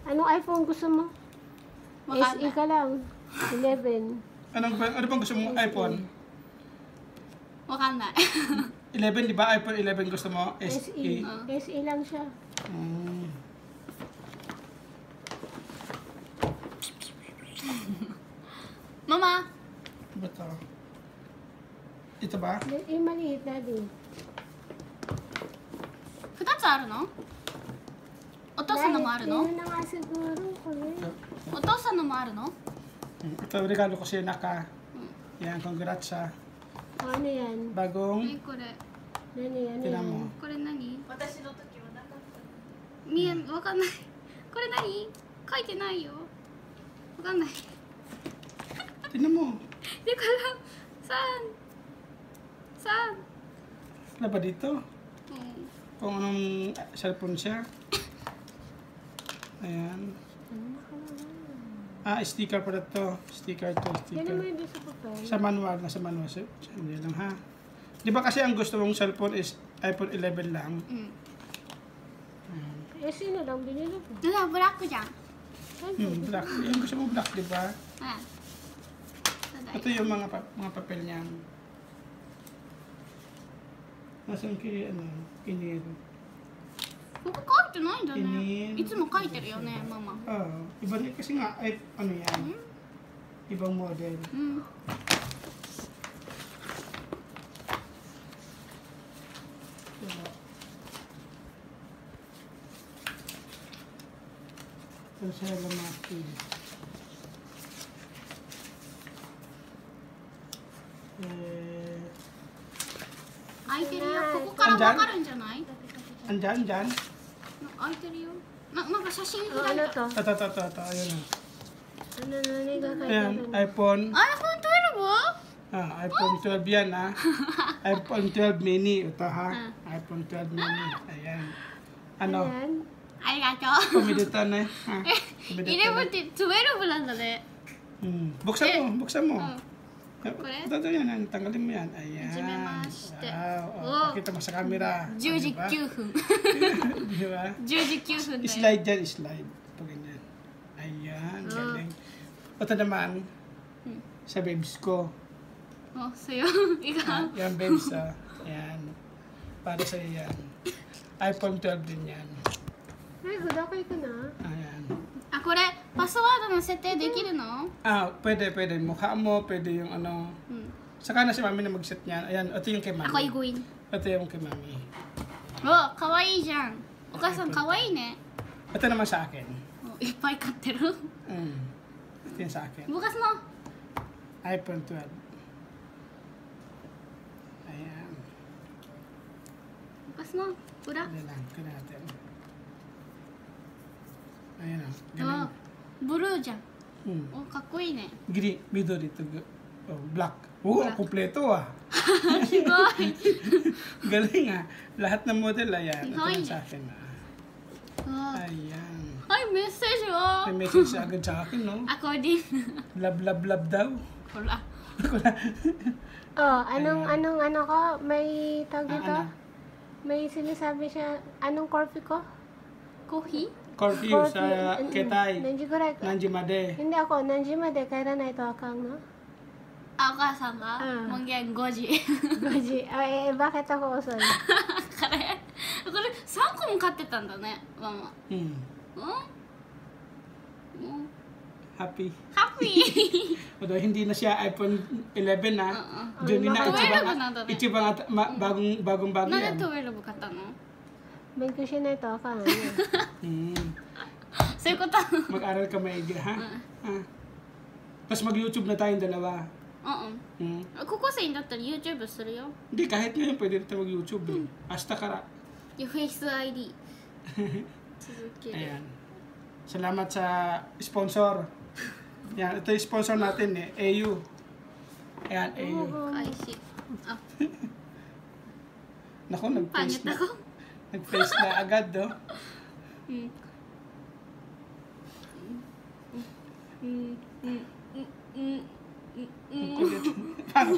Anong iPhone gusto mo? SE ka lang. 11. Ano bang gusto mong iPhone? Wakanda. 11, di ba? iPhone 11 gusto mo? SE. SE lang siya. Mama! Bato. Ito ba? Maliit na din. 2つあるの？お父さんのもあるの？ Yun na nga siguro. Kuya. お父さんのもあるの？ Ito, regalo ko sa'yo, Naka. Yan, congrats sa Ano yan? bagong これ。 Ano yan? tinan mo. これ何？私の時はなかった。見え、わかんない。これ何？書いてないよ。わかんない。 Tinan mo. Di ko alam. Saan? Saan? Wala ba dito? Kung anong cellphone siya. Ayan. Sticker pala to. Sticker to, Yan sticker. naman yung sa papel. Sa manual, nasa manual. Hindi lang ha. Di ba kasi ang gusto mong cellphone is iPhone 11 lang? SE na lang binili ko. ブラックじゃん。 Black. Yung gusto mo black, di ba? あ、 Ito yung mga papel niya. Nasaan kay kinil? ここ書いてないんだね。いつも書いてるよね、ママ。 Iba rin kasi nga, ay, ano yan? Ibang model. Ito sa lamaki. Eh, 開いてるよ。ここからわかるんじゃない？ andyan, dyan. 開いてるよ。なんか写真 Oh, 開い ano た。 to? Ito. Ayan o. Ano na niga Ayan, iPhone. iPhone 12? iPhone 12 yan ha. iPhone 12 mini. Ito ha. iPhone 12 mini. Ayan. Ano? Ayan. ありがとう。 Pumidutan eh. Ha? 11って12なんだね。 Buksan mo. Correct? Ito yan. Tanggalin mo yan. Ayan. Hajimemashite. Wow. Pakita mo sa camera. 10時9分。 Di ba? 10時9分だよ。 Slide dyan, slide. Pag ganyan. Ayan. Galing. Ito naman. Sa babes ko. あ、そうよ。いいか。 Yan babes. Yan. Para sa'yo yan. iPhone 12 din yan. Ay, hudakay ko na. Ayan. あ、これパスワードの設定できるの？ Pwede. Mukha mo, pwede yung ano. Saka na si mami na mag-set niyan. Ayan, ito yung kay mami. ako iguin. Ito yung kay mami. わ、かわいいじゃん。お母さんかわいいね。 Ito naman sa akin. いっぱい買ってる。 Ito yung sa akin. Bukas mo. iPhone 12. Ayan. Bukas mo. Pura. Ayan lang. Kaya natin. Ayan o. あ、ブルーじゃん。 Galing. お、かっこいいね。 Green. Midori ito. Black. Kompleto ah. すごい。 Galing ah. Lahat ng model ayan. Ito Hoy. yung sa akin ah. あ、 Ayan. はい、メッセージを。 May message agad sa akin no. According. Love daw. Wala. Oh, ano ko? May tawag dito? Ano? May sinasabi siya. Anong coffee ko? Coffee? Curfew sa Ketay. Nanji ko rin. Nanjimade. Hindi ako. Nanji ma de. Kaya na ito akang, no? あ、お母さんが門限5時。 Goji. Bakit ako usol? これ3個も買ってたんだね、ママ。うんHappy. ハッピー。 Although hindi na siya iPhone 11 na. Diyan na12 ichiba bagong bago なん yan. で12買ったの？ Ba't ko siya na ito akang, ano? そういうこと。 Mag-aral ka maigi ha? Tapos mag-YouTube na tayong dalawa. 高校生になったら YouTube するよ。 Hindi, kahit ngayon pwede rin tayo mag-YouTube. Hasta kara. Yung Face ID. 続ける。 Ayan. Salamat sa sponsor. Yan, ito yung sponsor natin eh. AU. Ayan, AU. 開始。あ、 Naku, nag-face pangit na. ako. Nag-face na agad, do. Paano?